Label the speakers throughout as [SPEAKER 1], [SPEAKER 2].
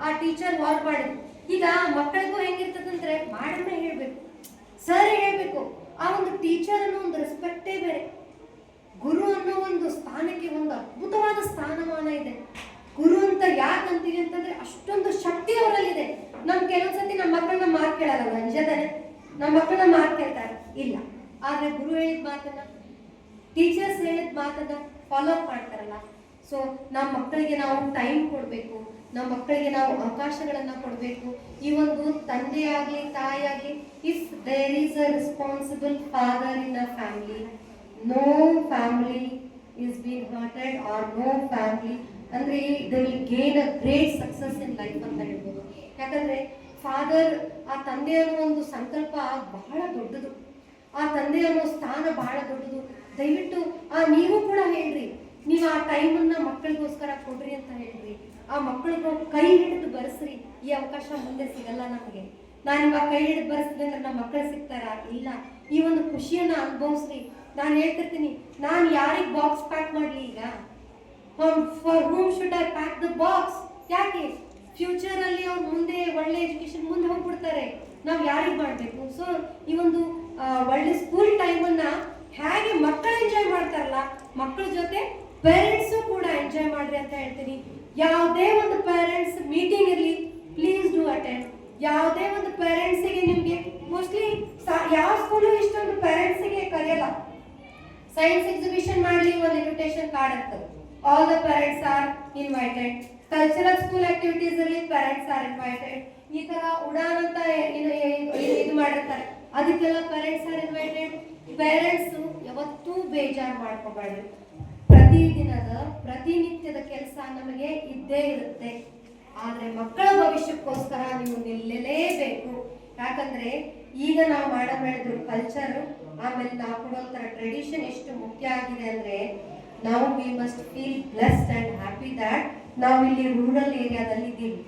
[SPEAKER 1] ಆ teacher wall ಮಾಡಿದ್ರು. ಈಗ ಮಕ್ಕಳಿಗೂ ಹೆಂಗಿರ್ತದಂದ್ರೆ ಮಾಡಮ್ಮೇ ಹೇಳ್ಬೇಕು, ಸರ್ ಹೇಳ್ಬೇಕು. ಆ ಒಂದು ಟೀಚರ್ ಅನ್ನೋ ಒಂದು ರೆಸ್ಪೆಕ್ಟೇ ಬೇರೆ. ಗುರು ಅನ್ನೋ ಒಂದು ಸ್ಥಾನಕ್ಕೆ ಒಂದು ಅದ್ಭುತವಾದ ಸ್ಥಾನಮಾನ ಇದೆ. ಗುರು ಅಂತ ಯಾಕಂತೀವಿ ಅಂತಂದ್ರೆ ಅಷ್ಟೊಂದು ಶಕ್ತಿ ಅವರಲ್ಲಿದೆ. ಕೆಲವೊಂದ್ಸತಿ ನಮ್ಮ ಮಕ್ಕಳನ್ನ ಮಾತು ಕೇಳಲ್ಲ, ನಿಜದಾನೆ ನಮ್ಮ ಮಕ್ಕಳನ್ನ ಮಾತು ಕೇಳ್ತಾರೆ ಇಲ್ಲ, ಆದ್ರೆ ಗುರು ಹೇಳಿದ ಮಾತನ್ನ, ಟೀಚರ್ಸ್ ಹೇಳಿದ ಮಾತನ್ನ ಫಾಲೋ ಅಪ್ ಮಾಡ್ತಾರಲ್ಲ. ಸೊ ನಮ್ಮ ಮಕ್ಕಳಿಗೆ ನಾವು ಟೈಮ್ ಕೊಡಬೇಕು, ನಮ್ಮ ಮಕ್ಕಳಿಗೆ ನಾವು ಅವಕಾಶಗಳನ್ನ ಕೊಡಬೇಕು. ಈ ಒಂದು ತಂದೆ ಆಗಲಿ ತಾಯಿ ಆಗಲಿ, if there is a responsible father in a family, no family is been hurted or no family ಅಂದ್ರೆ they will gain a great success in life ಅಂತ ಹೇಳ್ಬೋದು. ಯಾಕಂದ್ರೆ ಫಾದರ್, ಆ ತಂದೆ ಅನ್ನೋ ಒಂದು ಸಂಕಲ್ಪ ಬಹಳ ದೊಡ್ಡದು, ಆ ತಂದೆ ಅನ್ನೋ ಸ್ಥಾನ ಬಹಳ ದೊಡ್ಡದು. ದಯವಿಟ್ಟು ನೀವು ಕೂಡ ಹೇಳ್ರಿ, ನೀವು ಆ ಟೈಮನ್ನ ಮಕ್ಕಳಿಗೋಸ್ಕರ ಕೊಡ್ರಿ ಅಂತ ಹೇಳ್ರಿ. ಆ ಮಕ್ಕಳಿಗೂ ಕೈ ಹಿಡಿದು ಬರೆಸ್ರಿ. ಈ ಅವಕಾಶ ಮುಂದೆ ಸಿಗಲ್ಲ ನಮಗೆ. ನಾನು ಇವಾಗ ಕೈ ಹಿಡಿದು ಬರೆಸ್ತೀನಿ ಅಂದ್ರೆ ನಮ್ಮ ಮಕ್ಕಳು ಸಿಗ್ತಾರಾ? ಇಲ್ಲ. ಈ ಒಂದು ಖುಷಿಯನ್ನ ಅನುಭವಿಸ್ರಿ. ನಾನು ಹೇಳ್ತಿರ್ತೀನಿ, ನಾನು ಯಾರಿಗೆ ಬಾಕ್ಸ್ ಪ್ಯಾಕ್ ಮಾಡಲಿ ಈಗ? For whom should I pack the box? ಯಾಕೆ? ಫ್ಯೂಚರ್ ಅಲ್ಲಿ ಅವ್ರು ಮುಂದೆ ಒಳ್ಳೆ ಎಜುಕೇಶನ್ ಮುಂದೆ ಹೋಗ್ಬಿಡ್ತಾರೆ. ನಾವು ಯಾರಿಗೆ ಮಾಡಬೇಕು? ಸೊ ಈ ಒಂದು ಒಳ್ಳೆ ಸ್ಕೂಲ್ ಟೈಮನ್ನ ಹೇಗೆ ಮಕ್ಕಳು ಎಂಜಾಯ್ ಮಾಡ್ತಾರಲ್ಲ, ಮಕ್ಕಳ ಜೊತೆ ಪೇರೆಂಟ್ಸು ಕೂಡ ಎಂಜಾಯ್ ಮಾಡ್ರಿ ಅಂತ ಹೇಳ್ತೀನಿ. ಯಾವುದೇ ಒಂದು ಪೇರೆಂಟ್ಸ್ ಮೀಟಿಂಗ್ ಇರಲಿ, ಪ್ಲೀಸ್ ಡೂ ಅಟೆಂಡ್. ಯಾವುದೇ ಒಂದು ಪೇರೆಂಟ್ಸಿಗೆ ನಿಮಗೆ ಮೋಸ್ಟ್ಲಿ ಯಾವ ಸ್ಕೂಲು ಇಷ್ಟೊಂದು ಪೇರೆಂಟ್ಸಿಗೆ ಕರೆಯಲ್ಲ. ಸೈನ್ಸ್ ಎಕ್ಸಿಬಿಷನ್ ಮಾಡಲಿ, ಒಂದು ಇನ್ವಿಟೇಷನ್ ಕಾರ್ಡ್ ಆಗ್ತದೆ, all the parents are invited. Cultural school activities ಅಲ್ಲಿ ಪೇರೆಂಟ್ಸ್ ಆರ್ ಇನ್ವೈಟೆಡ್. ಈ ತರ ಉಡಾನ್ ಅಂತ ಇದು ಮಾಡಿರ್ತಾರೆ, ಅದಕ್ಕೆಲ್ಲ ಪೇರೆಂಟ್ಸ್ ಆರ್ ಇನ್ವೈಟೆಡ್. ಪೇರೆಂಟ್ಸ್ ಯಾವತ್ತೂ ಬೇಜಾರು ಮಾಡ್ಕೋಬಾರ್ದು. ಪ್ರತಿನಿತ್ಯದ ಕೆಲಸ ನಮಗೆ ಇದ್ದೇ ಇರುತ್ತೆ, ಆದ್ರೆ ಮಕ್ಕಳ ಭವಿಷ್ಯಕ್ಕೋಸ್ಕರ ನೀವು ನಿಲ್ಲಲೇಬೇಕು. ಯಾಕಂದ್ರೆ ಈಗ ನಾವು ಮಾಡಿದ್ರು ಕಲ್ಚರ್, ಆಮೇಲೆ ನಾವು ಕೊಡುವಂತರ ಟ್ರೆಡಿಷನ್ ಎಷ್ಟು ಮುಖ್ಯ ಆಗಿದೆ ಅಂದ್ರೆ, ನಾವು we must feel blessed and happy that ನಾವು ಇಲ್ಲಿ ರೂರಲ್ ಏರಿಯಾದಲ್ಲಿ ಇದ್ದೀವಿ.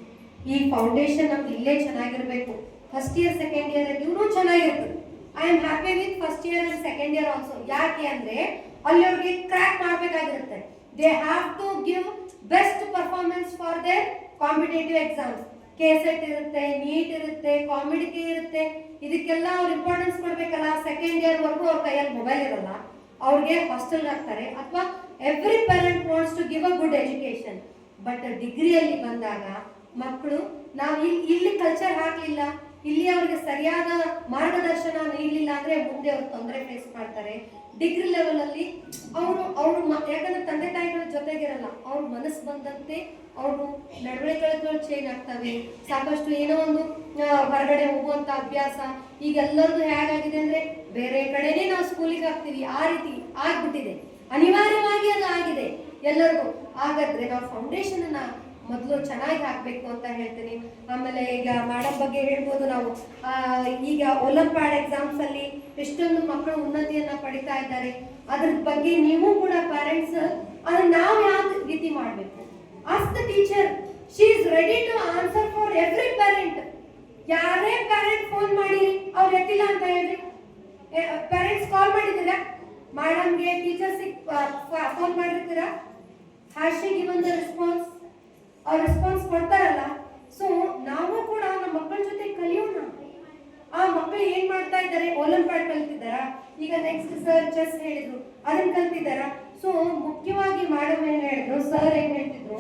[SPEAKER 1] ಈ ಫೌಂಡೇಶನ್ ನಮ್ದು ಇಲ್ಲೇ ಚೆನ್ನಾಗಿರ್ಬೇಕು. ಫಸ್ಟ್ ಇಯರ್ ಸೆಕೆಂಡ್ ಇಯರ್ ಇನ್ನೂ ಚೆನ್ನಾಗಿರ್ತದೆ. I am happy with first year and second year also. ಯಾಕೆ ಅಂದ್ರೆ ಅಲ್ಲಿ ಅವ್ರಿಗೆ ಕ್ರ್ಯಾಕ್ ಮಾಡಬೇಕಾಗಿರುತ್ತೆ. They have to give best performance for their competitive exams. KCET ಇರುತ್ತೆ, ನೀಟ್ ಇರುತ್ತೆ, ಕಾಮಿಡಿಟಿ ಇರುತ್ತೆ. ಇದಕ್ಕೆಲ್ಲ ಅವ್ರು ಇಂಪಾರ್ಟೆನ್ಸ್ ಕೊಡ್ಬೇಕಲ್ಲ. ಸೆಕೆಂಡ್ ಇಯರ್ ವರ್ಗೂ ಅವ್ರ ಕೈಯಲ್ಲಿ ಮೊಬೈಲ್ ಇರಲ್ಲ, ಅವ್ರಿಗೆ ಹಾಸ್ಟೆಲ್ ಹಾಕ್ತಾರೆ. ಅಥವಾ every parent wants to give a good education. But ಡಿಗ್ರಿಯಲ್ಲಿ ಬಂದಾಗ ಮಕ್ಕಳು, ನಾವು ಇಲ್ಲಿ ಕಲ್ಚರ್ ಹಾಕಲಿಲ್ಲ, ಇಲ್ಲಿ ಅವ್ರಿಗೆ ಸರಿಯಾದ ಮಾರ್ಗದರ್ಶನ ನೀಡಲಿಲ್ಲ ಅಂದ್ರೆ ಮುಂದೆ ಅವ್ರು ತೊಂದರೆ ಫೇಸ್ ಮಾಡ್ತಾರೆ. ಡಿಗ್ರಿ ಲೆವೆಲ್ ಅಲ್ಲಿ ಅವರು ಯಾಕಂದ್ರೆ ತಂದೆ ತಾಯಿಗಳ ಜೊತೆಗಿರಲ್ಲ, ಅವ್ರ ಮನಸ್ಸು ಬಂದಂತೆ ಅವರು ನಡವಳಿಕೆಗಳು ಚೇಂಜ್ ಆಗ್ತವೆ. ಸಾಕಷ್ಟು ಏನೋ ಒಂದು ಹೊರಗಡೆ ಹೋಗುವಂತ ಅಭ್ಯಾಸ ಈಗೆಲ್ಲರದು ಹೇಗಾಗಿದೆ ಅಂದ್ರೆ, ಬೇರೆ ಕಡೆನೇ ನಾವು ಸ್ಕೂಲಿಗೆ ಹಾಕ್ತೀವಿ, ಆ ರೀತಿ ಆಗ್ಬಿಟ್ಟಿದೆ. ಅನಿವಾರ್ಯವಾಗಿ ಅದು ಆಗಿದೆ ಎಲ್ಲರಿಗೂ. ಹಾಗಾದ್ರೆ ನಾವು ಫೌಂಡೇಶನ್ ಅನ್ನ ಮೊದಲು ಚೆನ್ನಾಗಿ ಹಾಕಬೇಕು ಅಂತ ಹೇಳ್ತೀನಿ. ಆಮೇಲೆ ಈಗ ಮೇಡಮ್ ಬಗ್ಗೆ ಹೇಳ್ಬೋದು ನಾವು, ಈಗ ಒಲಿಂಪಿಯಾಡ್ ಎಕ್ಸಾಮ್ಸ್ ಅಲ್ಲಿ ಎಷ್ಟೊಂದು ಮಕ್ಕಳು ಉನ್ನತಿಯನ್ನ ಪಡಿತಾ ಇದ್ದಾರೆ. ಅದ್ರ ಬಗ್ಗೆ ನೀವು ಕೂಡ ಪೇರೆಂಟ್ಸ್ ಅದನ್ನ ನಾವು ಯಾವ ರೀತಿ ಮಾಡಬೇಕು? Ask the teacher, she is ready to answer for every parent. ಯಾರೇ ಪೇರೆಂಟ್ ಫೋನ್ ಮಾಡಿ ಅವ್ರು ಎತ್ತಿಲ್ಲ ಅಂತ ಹೇಳ್ರಿ, ಪೇರೆಂಟ್ಸ್ ಕಾಲ್ ಮಾಡಿದ್ದೀರಾ ಮೇಡಮ್ಗೆ, ಟೀಚರ್ಸಿಗೆ ಫೋನ್ ಮಾಡಿರ್ತೀರಾ? Has she given the response? ಅವ್ರು ರೆಸ್ಪಾನ್ಸ್ ಕೊಡ್ತಾರಲ್ಲ. ಸೊ ನಾವು ಕೂಡ ನಮ್ಮ ಮಕ್ಕಳ ಜೊತೆ ಕಲಿಯೋಣ. ಆ ಮಕ್ಕಳು ಏನ್ ಮಾಡ್ತಾ ಇದ್ದಾರೆ? ಒಲಿಂಪಿಯಾಡ್ ಕಲ್ತಿದ್ದಾರಾ? ಈಗ ನೆಕ್ಸ್ಟ್ ಸರ್ ಚೆಸ್ ಹೇಳಿದ್ರು, ಅದನ್ನ ಕಲ್ತಿದ್ದಾರಾ? ಸೊ ಮುಖ್ಯವಾಗಿ ಮೇಡಮ್ ಏನ್ ಹೇಳಿದ್ರು, ಸರ್ ಏನ್ ಹೇಳ್ತಿದ್ರು,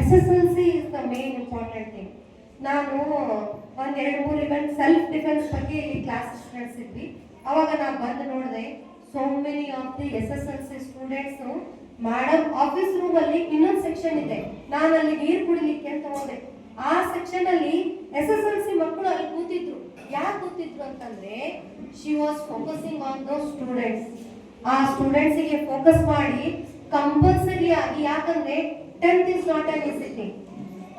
[SPEAKER 1] SSLC is the main important thing. ನಾನು ಒಂದ್ 2-3 ಇವೆಂಟ್ ಸೆಲ್ಫ್ ಡಿಫೆನ್ಸ್ ಬಗ್ಗೆ ಇಲ್ಲಿ ಕ್ಲಾಸಸ್ ನಡೆಸಿದ್ವಿ. ಅವಾಗ ನಾನು ಬಂದು ನೋಡಿದೆ, so many of the SSLC students madam office room ಅಲ್ಲಿ ಇನ್ನೊಂದು ಸೆಕ್ಷನ್ ಇದೆ, ನಾನು ಅಲ್ಲಿ ನೀರು ಕುಡಿಲಿಕ್ಕೆ ಅಂತ ಹೋದೆ. ಆ ಸೆಕ್ಷನ್ ಅಲ್ಲಿ SSLC ಮಕ್ಕಳು ಅಲ್ಲಿ ಕೂತಿದ್ರು. ಯಾಕೆ ಕೂತಿದ್ರು ಅಂತಂದ್ರೆ, she was focusing on those students. ಆ ಸ್ಟೂಡೆಂಟ್ಸಿಗೆ ಫೋಕಸ್ ಮಾಡಿ ಕಂಪಲ್ಸರಿ ಆಗಿ, ಯಾಕಂದ್ರೆ 10th is not an easy thing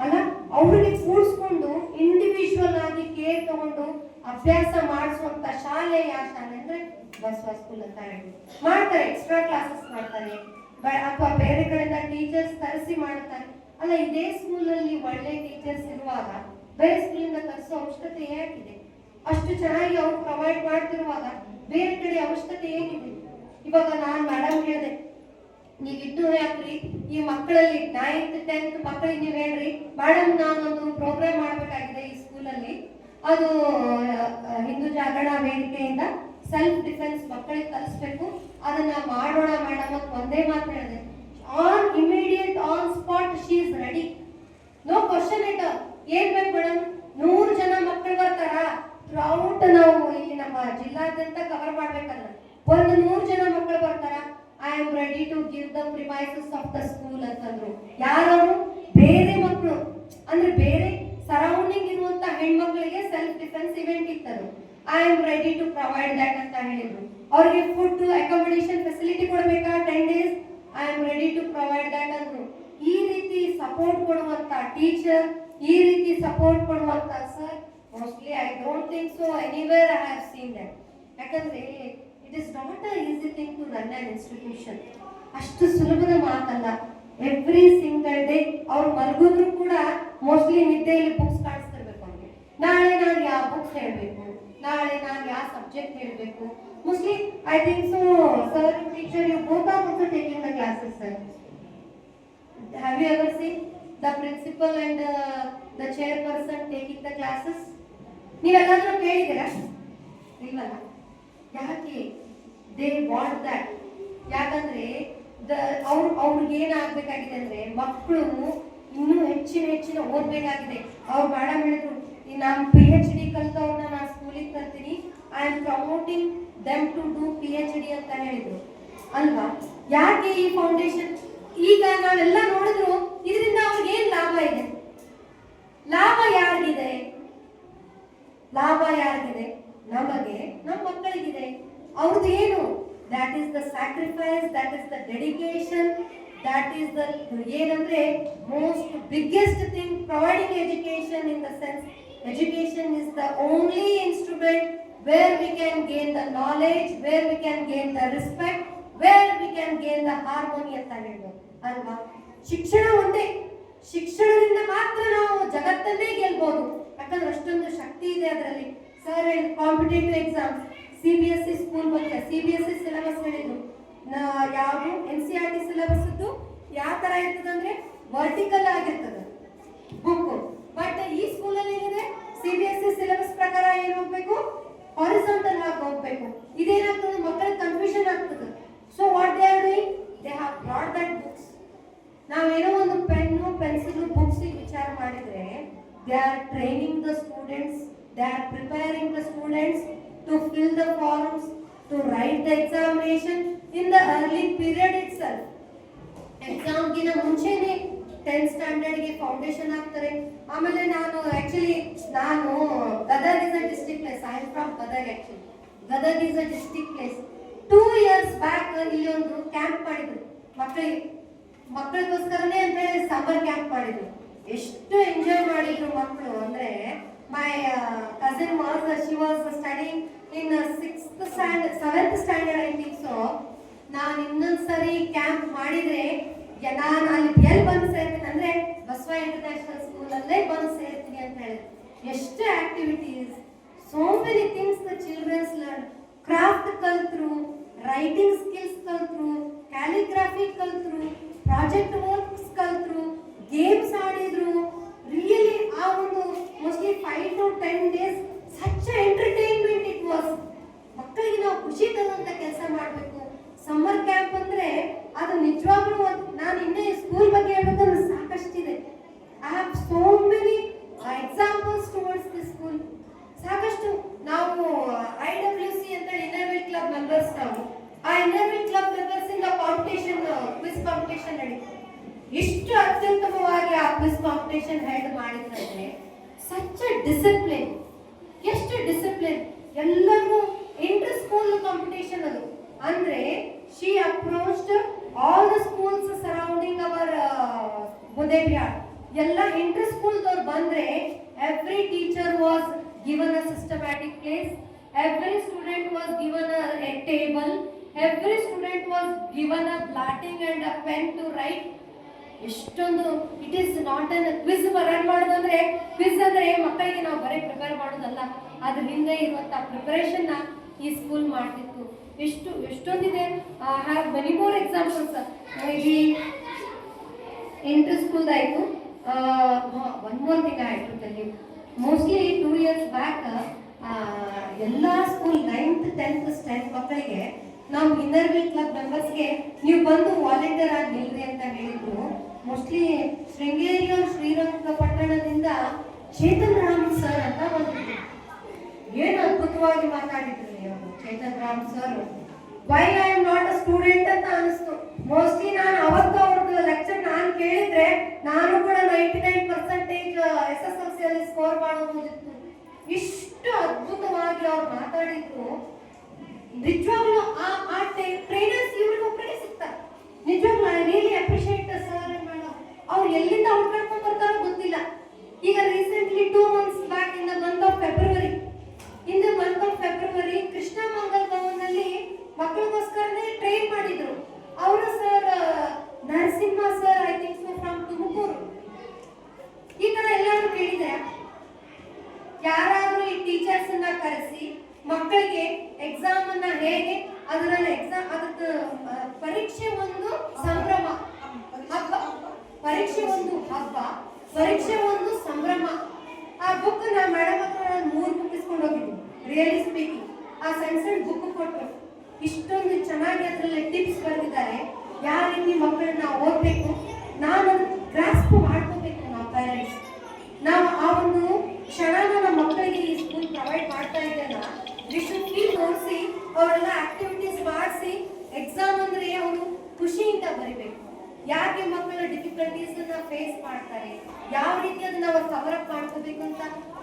[SPEAKER 1] ಅಲ್ಲ, ಅವ್ರಿಗೆ ಕೂಡಿಸ್ಕೊಂಡು ಇಂಡಿವಿಜುವಲ್ ಆಗಿ ಕೇರ್ ತಗೊಂಡು ಅಭ್ಯಾಸ ಮಾಡಿಸುವಂತ ಶಾಲೆ ಯಾವ ಶಾಲೆ ಅಂದ್ರೆ ಬಸವ ಸ್ಕೂಲ್ ಅಂತ ಹೇಳಿ ಮಾಡ್ತಾರೆ. ಎಕ್ಸ್ಟ್ರಾ ಕ್ಲಾಸಸ್ ಮಾಡ್ತಾರೆ, ಅಥವಾ ಬೇರೆ ಕಡೆಯಿಂದ ಟೀಚರ್ಸ್ ತರಿಸಿ ಮಾಡ್ತಾರೆ. ಅಲ್ಲ, ಇದೇ ಸ್ಕೂಲಲ್ಲಿ ಒಳ್ಳೆ ಟೀಚರ್ಸ್ ಇರುವಾಗ ಬೇರೆ ಸ್ಕೂಲಿಂದ ತರಿಸೋ ಅವಶ್ಯಕತೆ ಯಾಕಿದೆ? ಅಷ್ಟು ಚೆನ್ನಾಗಿ ಅವ್ರು ಪ್ರೊವೈಡ್ ಮಾಡ್ತಿರುವಾಗ ಬೇರೆ ಕಡೆ ಅವಶ್ಯಕತೆ ಏನಿದೆ? ಇವಾಗ ನಾನು ಮೇಡಮ್ ಹೇಳಿದೆ, ನೀವು ಇಟ್ಟು ಯಾಕ್ರಿ ಈ ಮಕ್ಕಳಲ್ಲಿ 9th 10th ಮಕ್ಕಳಿಗೆ ನೀವು ಹೇಳ್ರಿ ಮೇಡಮ್ ನಾನೊಂದು ಪ್ರೋಗ್ರಾಮ್ ಮಾಡಬೇಕಾಗಿದೆ ಈ ಸ್ಕೂಲಲ್ಲಿ, ಅದು ಹಿಂದೂ ಜಾಗರಣ ವೇದಿಕೆಯಿಂದ ಸೆಲ್ಫ್ ಡಿಫೆನ್ಸ್ ಮಕ್ಕಳಿಗೆ ಕಲಿಸ್ಬೇಕು, ಅದನ್ನ ಮಾಡೋಣ ಮೇಡಮ್ ಅಂತ ಒಂದೇ ಮಾತು ಹೇಳಿದೆ. On immediate on spot she is ready, no question it. ಏನ್ ಬೇಕು ಮೇಡಮ್? 100 ಜನ ಮಕ್ಕಳು ಬರ್ತಾರ ಥ್ರೂಔಟ್, ನಾವು ಇಲ್ಲಿ ನಮ್ಮ ಜಿಲ್ಲಾದ್ಯಂತ ಕವರ್ ಮಾಡ್ಬೇಕಲ್ಲ, ಒಂದು 100 ಜನ ಮಕ್ಕಳು ಬರ್ತಾರ, I am ready to give the premises of the school ಅಂತಂದ್ರು. ಯಾರವರು? ಬೇರೆ ಮಕ್ಕಳು, ಅಂದ್ರೆ ಬೇರೆ ಸರೌಂಡಿಂಗ್ ಇರುವಂತ ಹೆಣ್ಮಕ್ಳಿಗೆ ಸೆಲ್ಫ್ ಡಿಫೆನ್ಸ್ ಇವೆಂಟ್ ಇತ್ತದು. I am ready to provide that ಅಂತ ಹೇಳಿದ್ರು. ಅವ್ರಿಗೆ ಫುಡ್ ಅಕಾಮಿಡೇಷನ್ ಫೆಸಿಲಿಟಿ ಕೊಡಬೇಕಾ 10 days, I am ready to provide that ಅಂದ್ರು. ಈ ರೀತಿ ಸಪೋರ್ಟ್ ಕೊಡುವಂತ ಟೀಚರ್, ಈ ರೀತಿ ಸಪೋರ್ಟ್ ಕೊಡುವಂತ sir, mostly I don't think so anywhere I have seen that. ಯಾಕಂದ್ರೆ it is not a easy thing to run an institution. ಅಷ್ಟು ಸುಲಭದ ಮಾತಲ್ಲ. ಎವ್ರಿ ಸಿಂಗಲ್ ಡೇ ಅವ್ರು ಮಲಗಿದ್ರು ಕೂಡ ಮೋಸ್ಟ್ಲಿ ನಿದ್ದೆಯಲ್ಲಿ ಬುಕ್ಸ್ ಕಾಣಿಸ್ತಿರ್ಬೇಕು ಅವ್ರಿಗೆ. ನಾಳೆ ನಾನು ಯಾವ ಬುಕ್ಸ್ ಹೇಳಬೇಕು, ನಾಳೆ ನಾನು ಯಾವ ಸಬ್ಜೆಕ್ಟ್ ಹೇಳಬೇಕು. Mostly I think so sir teacher you both are also taking the classes sir. Have you ever seen the principal and the chairperson taking the classes? ನೀವೆಲ್ಲಾದ್ರೂ ಕೇಳಿದ್ದೀರಾ? ಇಲ್ಲಲ್ಲ. ಯಾಕೆ? They want that. ಯಾಕಂದ್ರೆ ಅವ್ರಿಗೆ ಏನಾಗಬೇಕಾಗಿದೆ ಅಂದ್ರೆ ಮಕ್ಕಳು ಇನ್ನೂ ಹೆಚ್ಚಿನ ಓದಬೇಕಾಗಿದೆ. ಅವ್ರು ಮೇಡಮ್ ಹೇಳಿದ್ರು, ನಾನು PhD ಕಲ್ತವ್ರನ್ನ ನಾನು ಸ್ಕೂಲಿಗೆ ತರ್ತೀನಿ, I am promoting them to do PhD ಅಂತ ಹೇಳಿದ್ರು ಅಲ್ವಾ? ಯಾಕೆ ಈ ಫೌಂಡೇಶನ್? ಈಗ ನಾವೆಲ್ಲ ನೋಡಿದ್ರು ಇದರಿಂದ ಅವ್ರಿಗೆ ಏನ್ ಲಾಭ ಇದೆ? ಲಾಭ ಯಾರಿಗಿದೆ? ಲಾಭ ಯಾರಿಗಿದೆ? ನಮಗೆ, ನಮ್ಮ ಮಕ್ಕಳಿಗಿದೆ. ಅವ್ರದ್ದು ಏನು? that is the sacrifice, that is the dedication, that is the ಏನಂದ್ರೆ most biggest thing. Providing education in the sense education is the only instrument where we can gain the knowledge, where we can gain the respect, where we can gain the harmony ಅಂತ ಹೇಳ್ಬೋದು ಅಲ್ವಾ? ಶಿಕ್ಷಣ ಒಂದೇ, ಶಿಕ್ಷಣದಿಂದ ಮಾತ್ರ ನಾವು ಜಗತ್ತನ್ನೇ ಗೆಲ್ಬಹುದು. ಯಾಕಂದ್ರೆ ಅಷ್ಟೊಂದು ಶಕ್ತಿ ಇದೆ ಅದರಲ್ಲಿ. Sir competitive exam CBSE school ಬಗ್ಗೆ CBSE ಸಿಲೆಬಸ್ ಹೇಳಿದ್ರು. ಯಾವುದು NCERT ಸಿಲೆಬಸ್ ಯಾವ ತರ ಇರ್ತದಂದ್ರೆ ವರ್ಟಿಕಲ್ ಆಗಿರ್ತದೆ ಬುಕ್. ಬಟ್ ಈ ಸ್ಕೂಲಲ್ಲಿ ಏನಿದೆ CBSE ಸಿಲೆಬಸ್ ಪ್ರಕಾರ ಏನು ಹೋಗ್ಬೇಕು? ಹಾರಿಜಾಂಟಲ್ ಆಗಿ ಹೋಗ್ಬೇಕು. ಇದೇನಾಗ್ತದೆ? ಮಕ್ಕಳಿಗೆ ಕನ್ಫ್ಯೂಷನ್ ಆಗ್ತದೆ. So what they are doing? They have brought that books. ನಾವೇನೋ ಒಂದು ಪೆನ್ನು ಪೆನ್ಸಿಲ್ ಬುಕ್ಸ್ ವಿಚಾರ ಮಾಡಿದ್ರೆ they are training the students, they are preparing the students to fill the forms, to write the examination in the early period itself. Exam ಗಿನ ಮುಂಚೆನೇ 10th standard ಗೆ foundation ಹಾಕ್ತಾರೆ. ಆಮೇಲೆ ನಾನು Gadag is a district place. I am from Gadag. Actually Gadag is a district place. 2 years back ಇಲ್ಲಿ ಒಂದು camp ಮಾಡಿದ್ರು ಮಕ್ಕಳಿಗೋಸ್ಕರನೇ ಅಂತ ಹೇಳಿ ಸಮ್ಮರ್ ಕ್ಯಾಂಪ್ ಮಾಡಿದ್ರು. ಎಷ್ಟು ಎಂಜಾಯ್ ಮಾಡಿದ್ರು ಮಕ್ಕಳು ಅಂದ್ರೆ, my cousin she was studying in 7th standard I think so. ನಾನು ಇನ್ನೊಂದು ಸರಿ ಕ್ಯಾಂಪ್ ಮಾಡಿದ್ರೆ ನಾನು ಅಲ್ಲಿ ಎಲ್ಲಿ ಬಂದು ಸೇರ್ತೀನಿ ಅಂದ್ರೆ ಬಸವ ಇಂಟರ್ನ್ಯಾಷನಲ್ ಸ್ಕೂಲ್ ಅಲ್ಲೇ ಬಂದು ಸೇರ್ತೀನಿ ಅಂತ ಹೇಳಿದ್ರು. ಎಷ್ಟು activities, so many things the childrens learn. Craft ಕಲ್ತ್ರು, ರೈಟಿಂಗ್ ಸ್ಕಿಲ್ಸ್ ಕಲ್ತ್ರು, ಕ್ಯಾಲಿಗ್ರಫಿ ಕಲ್ತ್ರು, ಪ್ರಾಜೆಕ್ಟ್ ವರ್ಕ್ಸ್ ಕಲ್ತ್ರು, ಗೇಮ್ಸ್ ಆಡಿದ್ರು. ರಿಯಲಿ ಆ ಒಂದು mostly 5 to 10 days such entertainment it was. ಮಕ್ಕಳಿಗೆ ನಾವು ಖುಷಿ ತರುವಂತ ಕೆಲಸ ಮಾಡಬೇಕು. ಸಮ್ಮರ್ ಕ್ಯಾಂಪ್ ಅಂದ್ರೆ ಅದು ನಿಜವಾಗ್ಲೂ ನಾನು ಇನ್ನೇ ಸ್ಕೂಲ್ ಬಗ್ಗೆ ಹೇಳ್ಬೇಕಂದ್ರೆ ಸಾಕಷ್ಟಿದೆ. I have so many examples towards the school. ಸಾಕಷ್ಟು ನಾವು IWC ಅಂತ ಇನ್ನರ್ವಿಲ್ ಕ್ಲಬ್ ಮೆಂಬರ್ಸ್. ನಾವು ಆ ಇನ್ನರ್ವಿಲ್ ಕ್ಲಬ್ ಮೆಂಬರ್ಸ್ ಇಂದ ಕಾಂಪಿಟೇಷನ್, ಕ್ವಿಜ್ ಕಾಂಪಿಟೇಷನ್ ನಡೀತು. ಇಷ್ಟು ಅತ್ಯುತ್ತಮವಾಗಿ ಆ ಕ್ವಿಜ್ ಕಾಂಪಿಟೇಷನ್ ಹೆಲ್ಡ್ ಮಾಡಿದ್ರೆ ಸಚ್ ಡಿಸಿಪ್ಲಿನ್, ಎಷ್ಟು ಡಿಸಿಪ್ಲಿನ್. ಎಲ್ಲರಿಗೂ ಇಂಟರ್ ಸ್ಕೂಲ್ ಕಾಂಪಿಟೇಷನ್ ಅದು. ಅಂದ್ರೆ she approached all the schools surrounding our Muddebihal. ಎಲ್ಲ ಇಂಟರ್ ಸ್ಕೂಲ್ದವ್ರು ಬಂದ್ರೆ every teacher was given a systematic place, every student was given a table, every student was given a blotting and a pen to write. ಎಷ್ಟೊಂದು it is not an quiz run ಮಾಡೋದಂದ್ರೆ, quiz ಅಂದ್ರೆ ಮಕ್ಕಳಿಗೆ ನಾವು ಬರೀ prepare ಮಾಡೋದಲ್ಲ, ಅದ್ರ ಹಿಂದೆ ಇರುವಂತ ಪ್ರಿಪರೇಷನ್ ಈ ಸ್ಕೂಲ್ ಮಾಡ್ತಿತ್ತು. ಎಷ್ಟೊಂದಿದೆ. I have many more examples. ಇಲ್ಲಿ ಇಂಟರ್ ಸ್ಕೂಲ್ ಆಯಿತು. ಒನ್ ಮೋರ್ ಥಿಂಗ್ ಆಯಿತು ಟೆಲ್. ಮೋಸ್ಟ್ಲಿ 2 years ಬ್ಯಾಕ್ ಎಲ್ಲ ಸ್ಕೂಲ್ 9th 10th ಸ್ಟ್ಯಾಂಡ್ ಮಕ್ಕಳಿಗೆ ನಾವು ಇನ್ನರ್ವಿಲ್ ಕ್ಲಬ್ ಮೆಂಬರ್ಸ್ಗೆ ನೀವು ಬಂದು ವಾಲಂಟಿಯರ್ ಆಗಿ ನಿಲ್ರಿ ಅಂತ ಹೇಳಿದ್ರು. ಮೋಸ್ಟ್ಲಿ ಶೃಂಗೇರಿಯ ಶ್ರೀರಂಗಪಟ್ಟಣದಿಂದ ಚೇತನ್ ರಾಮ್ ಸರ್ ಅಂತ ಬಂದಿದ್ರು. ಏನು ಅದ್ಭುತವಾಗಿ ಮಾತಾಡಿದ್ರು ಅವರು Chetan Ram sir. Why I am not a student ಅಂತ ಅನಿಸ್ತು. ಮೋಸ್ಟ್ಲಿ ನಾನು ಅವತ್ತು ಅವ್ರದ್ದು ಲೆಕ್ಚರ್ ನಾನು ಕೇಳಿದ್ರೆ ನಾನು ಕೂಡ 99% SSLC ಅಲ್ಲಿ ಸ್ಕೋರ್ ಮಾಡೋದಿತ್ತು. ಇಷ್ಟು ಅದ್ಭುತವಾಗಿ ಅವ್ರು ಮಾತಾಡಿದ್ರು. ನಿಜವಾಗ್ಲೂ ಆ ಟ್ರೈನರ್ಸ್ ಇವ್ರಿಗೊಬ್ಬರಿಗೆ ಸಿಗ್ತಾರೆ. ನಿಜವಾಗ್ಲೂ I really appreciate sir madam. ಅವ್ರು ಎಲ್ಲಿಂದ ಹುಡ್ಕೊಂಡು ಬರ್ತಾರೋ ಗೊತ್ತಿಲ್ಲ. ಈಗ recently 2 months back in the month of February Krishna Mangal ಭವನಲ್ಲಿ ಮಕ್ಕಳಿಗೋಸ್ಕರನೇ ಟ್ರೈನ್ ಮಾಡಿದ್ರು. ಅವರು sir Narasimha sir, I think so from Tumakuru. ಈ ತರ ಎಲ್ಲರೂ ಕೇಳಿದ್ರೆ ಯಾರಾದ್ರೂ ಈ ಟೀಚರ್ಸ್ ಅನ್ನ ಕರೆಸಿ ಮಕ್ಕಳಿಗೆ ಎಕ್ಸಾಮ್ ಅನ್ನ ಹೇಗೆ ಅದರಲ್ಲಿ ಅದಕ್ಕೆ ಪರೀಕ್ಷೆ ಒಂದು ಸಂಭ್ರಮ, ಪರೀಕ್ಷೆ ಒಂದು ಹಬ್ಬ, ಪರೀಕ್ಷೆ ಒಂದು ಸಂಭ್ರಮ. ಆ ಬುಕ್ ನಾ ಮೇಡಮ್ ಹತ್ರ ನಾನು 3 book ಇಸ್ಕೊಂಡು ಹೋಗಿದ್ದೀನಿ. ರಿಯಲಿ ಸ್ಪೀಕಿಂಗ್ ಆ ಸಣ್ಣ ಬುಕ್ ಕೊಟ್ಟರು. ಇಷ್ಟೊಂದು ಚೆನ್ನಾಗಿ ಅದರಲ್ಲಿ ಟಿಪ್ಸ್ ಬರೆದಿದ್ದಾರೆ. ಯಾವ ರೀತಿ ಮಕ್ಕಳನ್ನ ಓದಬೇಕು, ನಾನು ಗ್ರಾಸ್ಪ್ ಮಾಡ್ಕೋಬೇಕು. ನಾವು ಪೇರೆಂಟ್ಸ್ ನಾವು ಆ ಒಂದು ಕ್ಷಣನ ನಮ್ಮ ಮಕ್ಕಳಿಗೆ ಈ ಸ್ಕೂಲ್ ಪ್ರೊವೈಡ್ ಮಾಡ್ತಾ ಇದ್ದಲ್ಲ, ಫೀಲ್ ತೋರಿಸಿ ಅವರೆಲ್ಲ ಆಕ್ಟಿವಿಟೀಸ್ ಮಾಡಿಸಿ ಎಕ್ಸಾಮ್ ಅಂದ್ರೆ ಅವರು ಖುಷಿಯಿಂದ ಬರಿಬೇಕು. ಯಾಕೆ ಮಕ್ಕಳ ಡಿಫಿಕಲ್ಟೀಸ್ ಅನ್ನ ಫೇಸ್ ಮಾಡ್ತಾರೆ, ಯಾವ ರೀತಿ ಅದನ್ನ ಅವ್ರು ಕವರ್ ಅಪ್ ಮಾಡ್ಕೋಬೇಕು ಅಂತ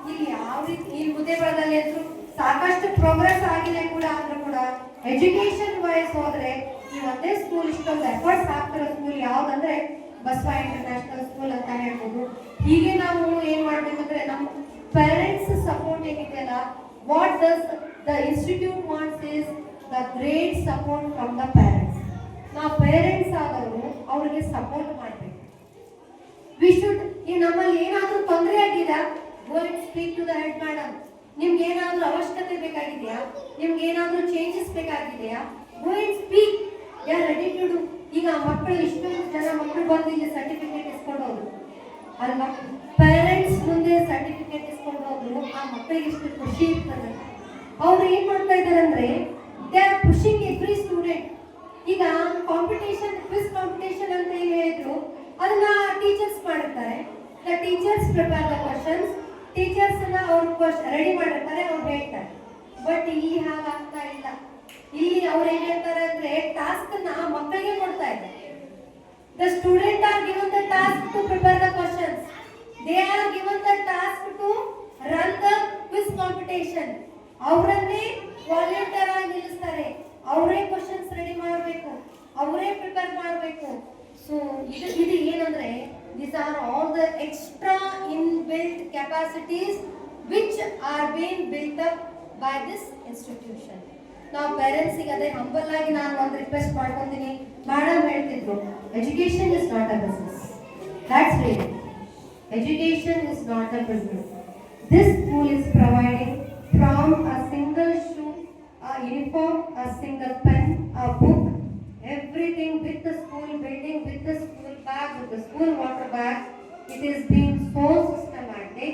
[SPEAKER 1] ಇಲ್ಲಿ ಯಾವ ರೀತಿ ಈ ಮುದ್ದೇಬಳದಲ್ಲಿ ಅಂದ್ರು ಸಾಕಷ್ಟು ಪ್ರೋಗ್ರೆಸ್ ಆಗಿದೆ ಕೂಡ. ಆದ್ರೂ ಕೂಡ ಎಜುಕೇಶನ್ ವೈಸ್ ಹೋದ್ರೆ ಈ ಒಂದೇ ಸ್ಕೂಲ್ ಇಷ್ಟೊಂದು ಎಫರ್ಟ್ಸ್ ಆಗ್ತಿರೋ ಸ್ಕೂಲ್ ಯಾವ್ದಂದ್ರೆ ಬಸವ ಇಂಟರ್ನ್ಯಾಷನಲ್ ಸ್ಕೂಲ್ ಅಂತ ಹೇಳ್ಬೋದು. ಹೀಗೆ ನಾವು ಏನ್ ಮಾಡ್ಬೇಕಂದ್ರೆ ನಮ್ಮ ಪೇರೆಂಟ್ಸ್ ಸಪೋರ್ಟ್ ಏನಿದೆಯಲ್ಲ, what does the institute wants is the great support from the parents. ನಾವು ಪೇರೆಂಟ್ಸ್ ಆದವರು ಅವರಿಗೆ ಸಪೋರ್ಟ್ ಮಾಡಬೇಕು. ವಿ ಶುಡ್ ಈ ನಮ್ಮಲ್ಲಿ ಏನಾದರೂ ತೊಂದರೆ ಆಗಿದೆಯಾ, go and speak to the head madam. ನಿಮ್ಗೆ ಏನಾದರೂ ಅವಶ್ಯಕತೆ ಬೇಕಾಗಿದೆಯಾ, ನಿಮ್ಗೆ ಏನಾದರೂ ಚೇಂಜಸ್ ಬೇಕಾಗಿದೆಯಾ, go and speak. They are ready to do. ಈಗ ಮಕ್ಕಳು ಇಷ್ಟೊಂದು ಜನ ಮಕ್ಕಳು ಬಂದು ಇಲ್ಲಿ ಸರ್ಟಿಫಿಕೇಟ್ ಇಸ್ಕೊಂಡು ಹೋದ್ರು ಅಲ್ವಾ, ಪೇರೆಂಟ್ಸ್ ಮುಂದೆ ಸರ್ಟಿಫಿಕೇಟ್ ಇಸ್ಕೊಂಡು ಹೋದ್ರು, ಆ ಮಕ್ಕಳಿಗೆ ಎಷ್ಟು ಖುಷಿ ಇರ್ತದೆ. ಅವ್ರು ಏನ್ ಮಾಡ್ತಾ ಇದ್ದಾರೆ ಅಂದ್ರೆ they are pushing every student. ಈಗ ಕಾಂಪಿಟೇಷನ್, ಕ್ವಿಸ್ ಕಾಂಪಿಟೇಷನ್ ಅಂತ ಏನು ಹೇಳಿದ್ರು ಅದನ್ನ ಟೀಚರ್ಸ್ ಮಾಡಿರ್ತಾರೆ. The teachers prepare the questions, teachers ಅವ್ರು ರೆಡಿ ಮಾಡಿರ್ತಾರೆ, ಅವ್ರು ಹೇಳ್ತಾರೆ. ಬಟ್ ಇಲ್ಲಿ ಹಾಗಾಗ್ತಾ ಇಲ್ಲ. ಇಲ್ಲಿ ಅವ್ರು ಏನ್ ಹೇಳ್ತಾರೆ ಅಂದ್ರೆ ಟಾಸ್ಕ್ ನ ಮಕ್ಕಳಿಗೆ ಕೊಡ್ತಾ ಇದ್ದಾರೆ. The student are given the task to prepare the questions, they are given the task to run the quiz competition. ಅವರನ್ನೇ ವಾಲಂಟಿಯರ್ ಆಗಿ ನಿಲ್ಲಿಸ್ತಾರೆ, ಅವರೇ ಕ್ವಶನ್ಸ್ ರೆಡಿ ಮಾಡಬೇಕು, ಅವರೇ ಪ್ರಿಪೇರ್ ಮಾಡಬೇಕು. ಸೊ ಇದು ಏನಂದ್ರೆ these are all the extra inbuilt capacities which are being built up by this institution. ನಾವು ಪೇರೆಂಟ್ಸಿಗೆ ಅದೇ ಹಂಬಲ್ ಆಗಿ ನಾನು ಒಂದು ರಿಕ್ವೆಸ್ಟ್ ಮಾಡ್ಕೊತೀನಿ. ಮೇಡಮ್ ಹೇಳ್ತಿದ್ರು education is not a business. That's real. Education is not a business. This school is providing from a single shoe, a uniform, a single pen, a book, everything with the school building, with the school bag, with the school water bag. It is being so systematic.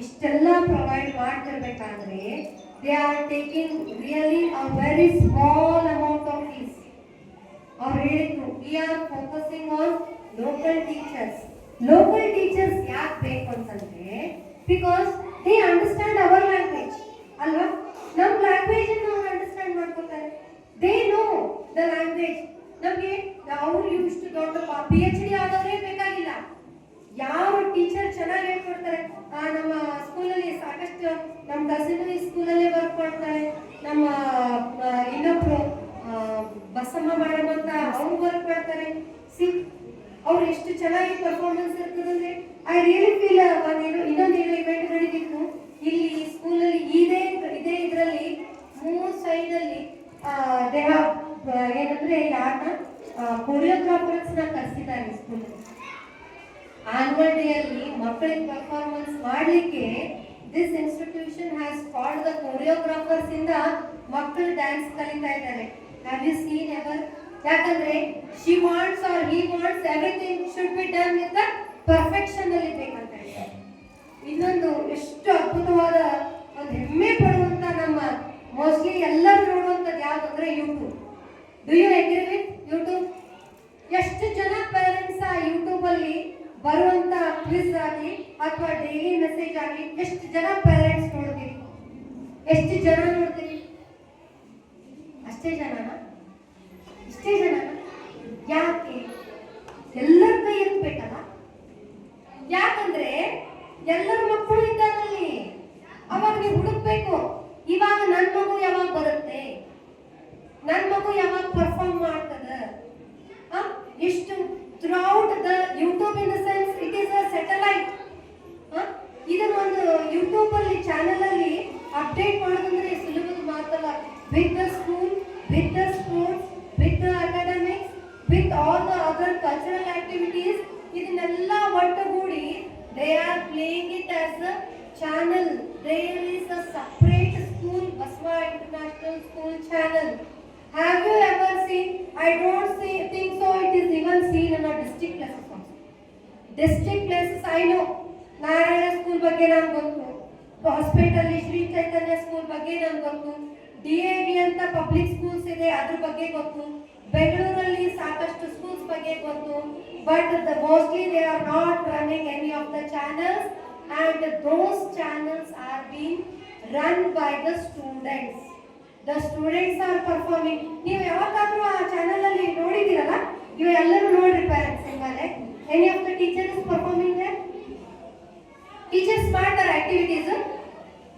[SPEAKER 1] ಇಷ್ಟೆಲ್ಲ provide ಮಾಡ್ತಿರ್ಬೇಕಾದ್ರೆ they are taking really a very small amount of fees. ಅವ್ರು ಹೇಳಿದ್ರು we are focusing on local teachers. Local teachers ಯಾಕೆ ಬೇಕು ಅಂತಂದ್ರೆ because they understand our language ಅಲ್ವಾ. ನಮ್ಮ language ಅನ್ನು ಅವ್ರು ಅಂಡರ್ಸ್ಟ್ಯಾಂಡ್ ಮಾಡ್ಕೊತಾರೆ. They know the language. ನಮಗೆ ಅವ್ರು ಇಷ್ಟು ದೊಡ್ಡ PhD ಆದವರೇ ಬೇಕಾಗಿಲ್ಲ. ಯಾವ ಟೀಚರ್ ಚೆನ್ನಾಗಿ ಹೇಳ್ಕೊಡ್ತಾರೆ. ನಮ್ಮ ಸ್ಕೂಲಲ್ಲಿ ಸಾಕಷ್ಟು ನಮ್ಮ ಕಸಿನ್ ಈ ಸ್ಕೂಲಲ್ಲೇ ವರ್ಕ್ ಮಾಡ್ತಾರೆ. ನಮ್ಮ ಇನ್ನೊಬ್ರು ಬಸಮ್ಮ ಮೇಡಮ್ ಅಂತ ಅವ್ರು ವರ್ಕ್ ಮಾಡ್ತಾರೆ. ಅವ್ರು ಎಷ್ಟು ಚೆನ್ನಾಗಿ ಪರ್ಫಾರ್ಮೆನ್ಸ್ ಇರ್ತದಂದ್ರೆ ಐ ರಿಯಲಿ ಫೀಲ್. ಇನ್ನೊಂದು ಇವೆಂಟ್ ನಡೀತಿತ್ತು ಇಲ್ಲಿ ಸ್ಕೂಲಲ್ಲಿ. ಇದೇ ಇದರಲ್ಲಿ 3 ಸೈಡಲ್ಲಿ ಏನಂದ್ರೆ ಯಾರನ್ನ ಕೊರಿಯೋಗ್ರಾಫರ್ಸ್ ನ ಕರೆಸಿದ್ದಾರೆ ಸ್ಕೂಲ್. ಆನ್ಯುವಲ್ ಡೇ ಅಲ್ಲಿ ಮಕ್ಕಳಿಗೆ ಪರ್ಫಾರ್ಮೆನ್ಸ್ ಮಾಡಲಿಕ್ಕೆ this institution has called the choreographers in the ಮಕ್ಕಳು ಡ್ಯಾನ್ಸ್ ಕಲಿತಾ ಇದ್ದಾರೆ. Have you seen ever? ಯಾಕಂದ್ರೆ she wants or he wants everything should be done with the perfection ಅಲ್ಲಿ ಬೇಕಂತ ಹೇಳ್ತಾರೆ. ಇನ್ನೊಂದು ಎಷ್ಟು ಅದ್ಭುತವಾದ ಒಂದು ಹೆಮ್ಮೆ ಪಡುವಂತ ನಮ್ಮ ಮೋಸ್ಟ್ಲಿ ಎಲ್ಲರೂ ನೋಡುವಂಥದ್ದು ಯಾವ್ದು ಅಂದ್ರೆ YouTube. Do you agree with YouTube? ಎಷ್ಟು ಜನ ಪೇರೆಂಟ್ಸ್ ಆ ಯೂಟ್ಯೂಬ್ ಅಲ್ಲಿ ಬರುವಂತ ಕ್ವಿಜ್ ಆಗಲಿ ಅಥವಾ ಡೈಲಿ ಮೆಸೇಜ್ ಆಗಲಿ ಎಷ್ಟು ಜನ ಪೇರೆಂಟ್ಸ್ ನೋಡ್ತೀರಿ? ಎಷ್ಟು ಜನ ನೋಡ್ತೀರಿ? ಅಷ್ಟೇ ಜನನ? ಇಷ್ಟೇ ಜನನ? ಯಾಕೆ? ಎಲ್ಲರ ಕೈ ಎತ್ತಬೇಕಲ್ಲ. ಯಾಕಂದ್ರೆ ಎಲ್ಲರ ಮಕ್ಕಳು ಇದ್ದಾರಲ್ಲಿ, ಅವಾಗ ನೀವು ಹುಡುಕ್ಬೇಕು. ಇವಾಗ ನನ್ನ ಮಗು ಯಾವಾಗ ಬರುತ್ತೆ, ನನ್ನ ಮಗು ಯಾವಾಗ ಪರ್ಫಾರ್ಮ್ ಮಾಡ್ತದ? ಎಷ್ಟು throughout the YouTube in the sense it is a satellite. ಇದನ್ನ ಒಂದು ಯೂಟ್ಯೂಬ್ ಅಲ್ಲಿ ಚಾನೆಲ್ ಅಲ್ಲಿ ಅಪ್ಡೇಟ್ ಮಾಡೋದಂದ್ರೆ ಸುಲಭದ ಮಾತಲ್ಲ. With the school, with the sports, with the academics, with all the other cultural activities, ಇದನ್ನೆಲ್ಲ ಒಟ್ಟುಗೂಡಿ they are playing it as a channel. There is a separate school, Baswa International School channel. Have you ever seen? I don't think so. It is even seen in our district places also. District places I know. Narayana School ಬಗ್ಗೆ ನಾನು ಗೊತ್ತು, hospital Shri ಚೈತನ್ಯ school ಬಗ್ಗೆ ನಾನು ಗೊತ್ತು, DAV ಅಂತ public schools ಇದೆ ಅದ್ರ ಬಗ್ಗೆ ಗೊತ್ತು, ಬೆಂಗಳೂರಲ್ಲಿ ಸಾಕಷ್ಟು ಸ್ಕೂಲ್ಸ್ ಬಗ್ಗೆ ಗೊತ್ತು. But mostly they are not running any of the channels, and those channels are being run by the students. The students are performing. ನೀವು ಯಾವಾಗಾದ್ರೂ ಆ ಚಾನೆಲ್ ಅಲ್ಲಿ ನೋಡಿದಿರಲ್ಲ, ನೀವು ಎಲ್ಲರೂ ನೋಡ್ರಿ ಪೇರೆಂಟ್ಸ್. ಹಿಂಗಾದ್ರೆ any of the teachers is performing there? Teachers ಮಾಡ್ತಾರೆ activities.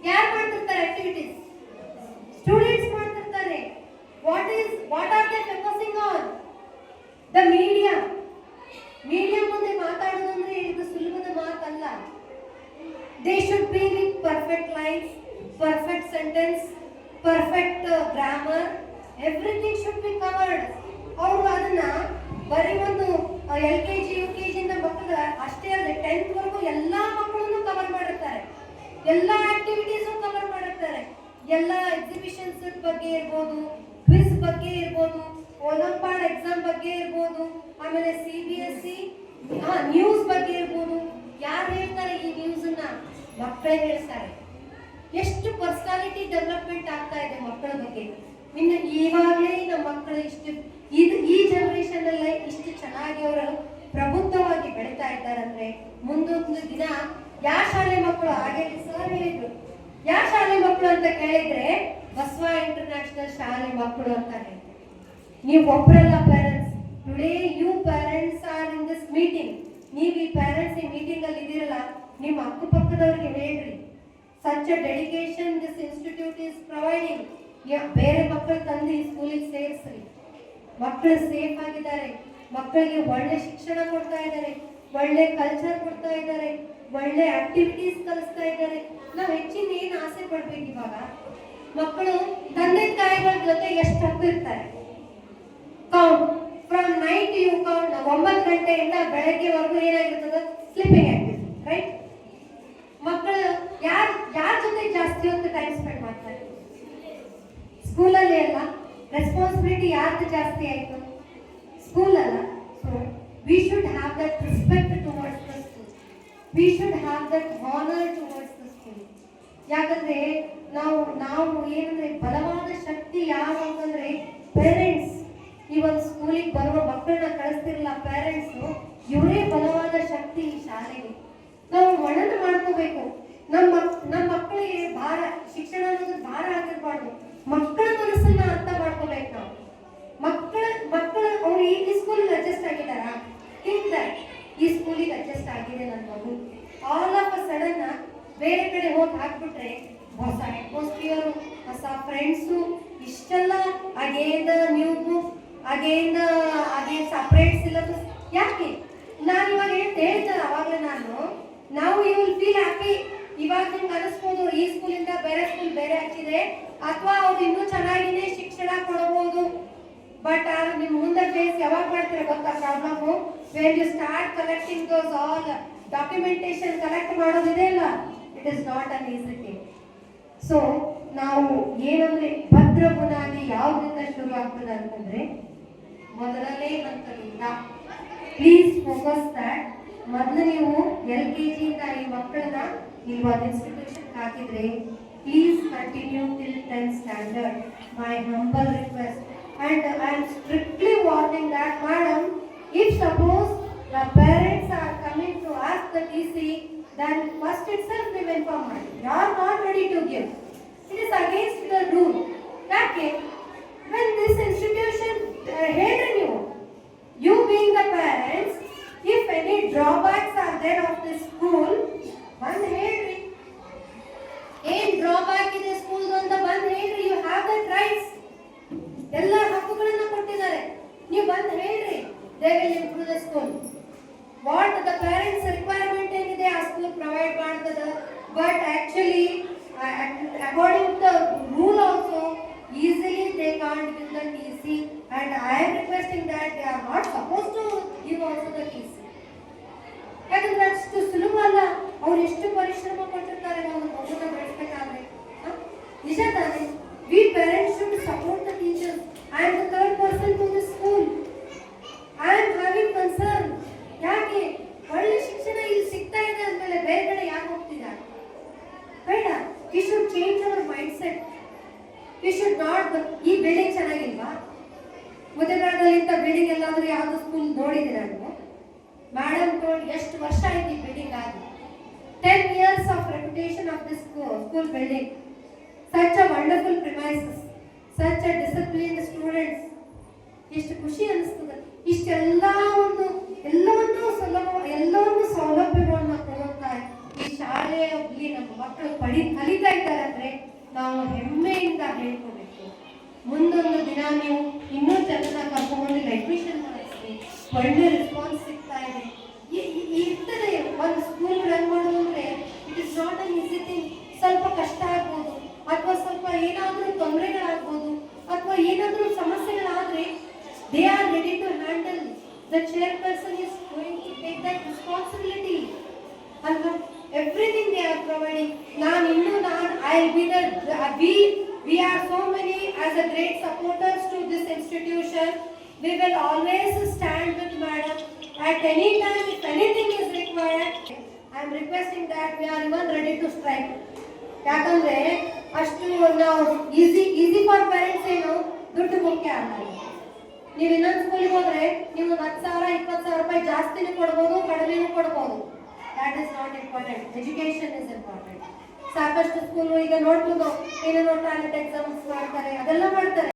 [SPEAKER 1] ಯಾರು ಮಾಡ್ತಿರ್ತಾರೆ ಆಕ್ಟಿವಿಟೀಸ್? ಸ್ಟೂಡೆಂಟ್ಸ್ ಮಾಡ್ತಿರ್ತಾರೆ. what are they focusing on? The media. Media ಮುಂದೆ ಮಾತಾಡೋದಂದ್ರೆ ಇದು ಸುಲಭದ ಮಾತಲ್ಲ. They should be with perfect lines, perfect sentence, perfect grammar, everything should be covered. ಅವರು ಅದನ್ನ ಬರೀ ಒಂದು LKG UKG ಇಂದ ಮಕ್ಕಳ ಅಷ್ಟೇ ಅಲ್ಲದೆ 10th ವರೆಗೂ ಎಲ್ಲಾ ಮಕ್ಕಳನ್ನು ಕವರ್ ಮಾಡಿರ್ತಾರೆ. ಎಲ್ಲಾ ಆಕ್ಟಿವಿಟೀಸು ಕವರ್ ಮಾಡಿರ್ತಾರೆ. ಎಲ್ಲ ಎಕ್ಸಿಬಿಷನ್ಸ್ ಬಗ್ಗೆ ಇರ್ಬೋದು, ಕ್ವಿಜ್ ಬಗ್ಗೆ ಇರ್ಬೋದು, ಒಲಿಂಪಿಯಾಡ್ ಎಕ್ಸಾಮ್ ಬಗ್ಗೆ ಇರ್ಬೋದು, ಆಮೇಲೆ CBSE ನ್ಯೂಸ್ ಬಗ್ಗೆ ಇರ್ಬೋದು. ಯಾರು ಹೇಳ್ತಾರೆ ಈ ನ್ಯೂಸ್ ಅನ್ನ? ಮಕ್ಕಳೇ ಹೇಳ್ತಾರೆ. ಎಷ್ಟು ಪರ್ಸನಾಲಿಟಿ ಡೆವಲಪ್ಮೆಂಟ್ ಆಗ್ತಾ ಇದೆ ಮಕ್ಕಳ ಬಗ್ಗೆ. ಇನ್ನು ಈವಾಗಲೇ ನಮ್ಮ ಮಕ್ಕಳು ಈ ಜನರೇಷನ್ ಅಲ್ಲೇ ಇಷ್ಟು ಚೆನ್ನಾಗಿ ಅವರು ಪ್ರಬುದ್ಧವಾಗಿ ಬೆಳೀತಾ ಇದ್ದಾರೆ ಅಂದ್ರೆ ಮುಂದೊಂದು ದಿನ ಯಾವ ಶಾಲೆ ಮಕ್ಕಳು, ಹಾಗೆ ಸರ್ ಹೇಳಿದ್ರು, ಯಾವ ಶಾಲೆ ಮಕ್ಕಳು ಅಂತ ಕೇಳಿದ್ರೆ ಬಸವ ಇಂಟರ್ನ್ಯಾಷನಲ್ ಶಾಲೆ ಮಕ್ಕಳು ಅಂತ ಹೇಳ್ತಾರೆ. ನೀವು ಒಬ್ಬರಲ್ಲ parents. Today you parents are in this meeting. ನೀವು ಈ ಪೇರೆಂಟ್ಸ್ ಈ ಮೀಟಿಂಗ್ ಅಲ್ಲಿ ಇದ್ದೀರಲ್ಲ, ನಿಮ್ಮ ಅಕ್ಕಪಕ್ಕದವ್ರಿಗೆ ಹೇಳ್ರಿ, such a dedication this institute is providing. ಬೇರೆ ಮಕ್ಕಳು ತಂದು ಈ ಸ್ಕೂಲಿಗೆ ಸೇರಿಸ್ರಿ. ಮಕ್ಕಳು ಸೇಫ್ ಆಗಿದ್ದಾರೆ, ಮಕ್ಕಳಿಗೆ ಒಳ್ಳೆ ಶಿಕ್ಷಣ ಕೊಡ್ತಾ ಇದ್ದಾರೆ, ಒಳ್ಳೆ ಕಲ್ಚರ್ ಕೊಡ್ತಾ ಇದ್ದಾರೆ, ಒಳ್ಳೆ ಆಕ್ಟಿವಿಟೀಸ್ ಕಲಿಸ್ತಾ ಇದ್ದಾರೆ. ನಾವು ಹೆಚ್ಚಿನ ಏನು ಆಸೆ ಪಡ್ಬೇಕು? ಇವಾಗ ಮಕ್ಕಳು ತಂದೆ ತಾಯಿಗಳ ಜೊತೆ ಎಷ್ಟು ಹೊತ್ತು ಇರ್ತಾರೆ? Count from night you count. 9 ಗಂಟೆಯಿಂದ ಬೆಳಗ್ಗೆವರೆಗೂ ಏನಾಗಿರ್ತದೆ? Sleeping activity, right? ಮಕ್ಕಳು ಯಾರ ಜೊತೆ ಜಾಸ್ತಿ ಹೊತ್ತು ಟೈಮ್ ಸ್ಪೆಂಡ್ ಮಾಡ್ತಾರೆ? ಸ್ಕೂಲಲ್ಲಿ ಅಲ್ಲ. ರೆಸ್ಪಾನ್ಸಿಬಿಲಿಟಿ ಯಾರ್ದು ಜಾಸ್ತಿ ಆಯ್ತು? ಸ್ಕೂಲ್ ಅಲ್ಲ. So we should have that respect towards the school. We should have that honour towards the school. ಯಾಕಂದ್ರೆ ನಾವು ಏನಂದ್ರೆ ಬಲವಾದ ಶಕ್ತಿ ಯಾರು ಅಂತಂದ್ರೆ ಪೇರೆಂಟ್ಸ್. ಈ ಒಂದು ಸ್ಕೂಲಿಗೆ ಬರುವ ಮಕ್ಕಳನ್ನ ಕಳಿಸ್ತಿರಲ್ಲ ಪೇರೆಂಟ್ಸು, ಇವರೇ ಬಲವಾದ ಶಕ್ತಿ ಈ ಶಾಲೆಗೆ. ನಾವು ಮನನ ಮಾಡ್ಕೋಬೇಕು. ನಮ್ಮ ಮಕ್ಕಳಿಗೆ ಭಾರ, ಶಿಕ್ಷಣ ಅನ್ನೋದು ಭಾರ ಆಗಿರ್ಬಾರ್ದು. ಮಕ್ಕಳ ಮನಸ್ಸನ್ನ ಅರ್ಥ ಮಾಡ್ಕೋಬೇಕು ನಾವು. ಮಕ್ಕಳು ಅವ್ರು ಈ ಸ್ಕೂಲಿಗೆ ಅಡ್ಜಸ್ಟ್ ಆಗಿದ್ದಾರಾ? ಇಲ್ಲ, ಈ ಸ್ಕೂಲಿಗೆ ಅಡ್ಜಸ್ಟ್ ಆಗಿದೆ ನನ್ನ ಮಗು. ಆಲ್ ಆಫ್ ಅ ಸಡನ್ ಬೇರೆ ಕಡೆ ಹೋಗಿ ಹಾಕ್ಬಿಟ್ರೆ ಹೊಸ ಅಟ್ಮಾಸ್ಫಿಯರು, ಹೊಸ ಫ್ರೆಂಡ್ಸು, ಇಷ್ಟೆಲ್ಲ again new book, again separate syllabus. ಯಾಕೆ? ನಾನು ಇವಾಗ ಹೇಳ್ತಾರೆ ಅವಾಗಲೇ ನಾವು ಯು ವಿಲ್ ಫೀಲ್ ಹ್ಯಾಪಿ. ಇವಾಗ ನಿಮ್ಗೆ ಅನಿಸ್ಬೋದು ಈ ಸ್ಕೂಲಿಂದ ಬೇರೆ ಸ್ಕೂಲ್ ಬೇರೆ ಹಚ್ಚಿದೆ, ಅಥವಾ ಅವ್ರು ಇನ್ನೂ ಚೆನ್ನಾಗಿನೇ ಶಿಕ್ಷಣ ಕೊಡಬಹುದು. ಬಟ್ ನಿಮ್ ಮುಂದೆ ಫೇಸ್ ಯಾವಾಗ ಮಾಡ್ತೀರಾ ಗೊತ್ತಾ problem? When you start collecting those all documentation collect ಮಾಡೋದಿದೆ ಅಲ್ಲ, it is not an easy thing. So ನಾವು ಏನಂದ್ರೆ ಭದ್ರ ಬುನಾದಿ ಯಾವ್ದ್ರಿಂದ ಶುರು ಆಗ್ತದೆ ಅಂತಂದ್ರೆ ಮೊದಲನೇ ಹಂತದಿಂದ. Please focus that. ಮೊದಲು ನೀವು LKG ಇಂದ ಈ ಮಕ್ಕಳನ್ನ ನೀವು ಒಂದು ಇನ್ಸ್ಟಿಟ್ಯೂಷನ್ ಹಾಕಿದ್ರೆ please continue till 10th standard. My humble request. And I am strictly warning that, madam, if suppose the parents are coming to ask the TC, then first itself we will inform her. You are not ready to give. It is against the rule. Okay? When this institution hated you being the parents, if any drawbacks are there of the school, one ಹೇಳ್ರಿ. ಏನ್ drawback ಇದೆ school ಅಂತ ಬಂದು ಹೇಳ್ರಿ. You have that rights. ಎಲ್ಲ ಹಕ್ಕುಗಳನ್ನ ಕೊಟ್ಟಿದ್ದಾರೆ. ನೀವು ಬಂದು ಹೇಳ್ರಿ. They will improve the school. What the parents requirement ಏನಿದೆ ಆ ಸ್ಕೂಲ್ ಪ್ರೊವೈಡ್ ಮಾಡ್ತದ. But actually according to the rule also easily they can't give the TC, and I am requesting that they are not supposed to give also the TC. ಯಾಕಂದ್ರೆ ಅಷ್ಟು ಸುಲಭ ಅಲ್ಲ. ಅವ್ರು ಎಷ್ಟು ಪರಿಶ್ರಮ ಪಟ್ಟಿರ್ತಾರೆ ನಾವು ಮಗುನ ಬೆಳೆಸಬೇಕಾದ್ರೆ. ನಿಜ ತಾನೆ? We parents should support the teachers. I am the third person to the school. I am having concern. ಯಾಕೆ ಒಳ್ಳೆ ಶಿಕ್ಷಣ ಇಲ್ಲಿ ಸಿಗ್ತಾ ಇದೆ ಅಂದಮೇಲೆ ಬೇರೆ ಕಡೆ ಯಾಕೆ ಹೋಗ್ತಿದ್ದಾರೆ? ಬೇಡ. We should change our mind set. We should not. ಈ ಬಿಲ್ಡಿಂಗ್ ಚೆನ್ನಾಗಿಲ್ವಾ? ಮುದ್ದೆಗಾಡದಲ್ಲಿ ಇಂಥ ಬಿಲ್ಡಿಂಗ್ ಎಲ್ಲಾದ್ರೂ ಯಾವ್ದು ಸ್ಕೂಲ್ ನೋಡಿದ್ದೀರಾ ನೀವು? ಮೇಡಮ್ told ಎಷ್ಟು ವರ್ಷ ಆಯ್ತು ಈ ಬಿಲ್ಡಿಂಗ್ ಆಗಿ. 10 years of reputation of this school building. Such a wonderful premises, such a disciplined students. ಎಷ್ಟು ಖುಷಿ ಅನಿಸ್ತದೆ. ಎಲ್ಲವನ್ನೂ ಸೌಲಭ್ಯಗಳನ್ನ ಕೊಡುತ್ತಾ ಈ ಶಾಲೆಯಲ್ಲಿ ನಮ್ಮ ಮಕ್ಕಳು ಕಲಿತಾ ಇದ್ದಾರೆ ಅಂದ್ರೆ ನಾವು ಹೆಮ್ಮೆಯಿಂದ ಹೇಳ್ಕೋಬೇಕು. ಮುಂದೊಂದು ದಿನ ನೀವು ಇನ್ನೂ ಜನನ ಕರ್ಕೊಂಡು ಅಡ್ಮಿಷನ್ ಮಾಡಿಸಿ ಒಳ್ಳೆ ರೆಸ್ಪಾನ್ಸ್ ಸಿಗ್ತಾ ಇದೆ. ಇರ್ತದೆ ಒಂದು ಸ್ಕೂಲ್ ರನ್ ಮಾಡೋದು ಅಂದ್ರೆ it is not an easy thing. ಸ್ವಲ್ಪ ಕಷ್ಟ ಆಗ್ಬೋದು, ಅಥವಾ ಸ್ವಲ್ಪ ಏನಾದರೂ ತೊಂದರೆಗಳಾಗ್ಬೋದು, ಅಥವಾ ಏನಾದರೂ ಸಮಸ್ಯೆಗಳಾದ್ರೆ they are ready to handle. The chairperson is going to take that responsibility ಅಲ್ವಾ? Everything they are providing. I'll be we are so many as a great supporters to this institution. We will always stand with madam at any time if anything is required. I am requesting that we are even ready to strike. ಯಾಕಂದ್ರೆ ಅಷ್ಟು ನಾವು easy for parents ಏನು ದುಡ್ಡು ಮುಖ್ಯ ಅಲ್ಲ. ನೀವು ಇನ್ನೊಂದು ಸ್ಕೂಲಿಗೆ ಹೋದ್ರೆ ನೀವು 10,000 20,000 ರೂಪಾಯಿ ಜಾಸ್ತಿನೂ ಕೊಡ್ಬೋದು, ಕಡಿಮೆನೂ ಕೊಡ್ಬೋದು. That is not important. Education is important. ಸಾಕಷ್ಟು ಸ್ಕೂಲು ಈಗ ನೋಡ್ಬೋದು ಏನೇನೋ ಟ್ಯಾಲೆಂಟ್ ಎಕ್ಸಾಮ್ಸ್ ಮಾಡ್ತಾರೆ, ಅದೆಲ್ಲ ಮಾಡ್ತಾರೆ.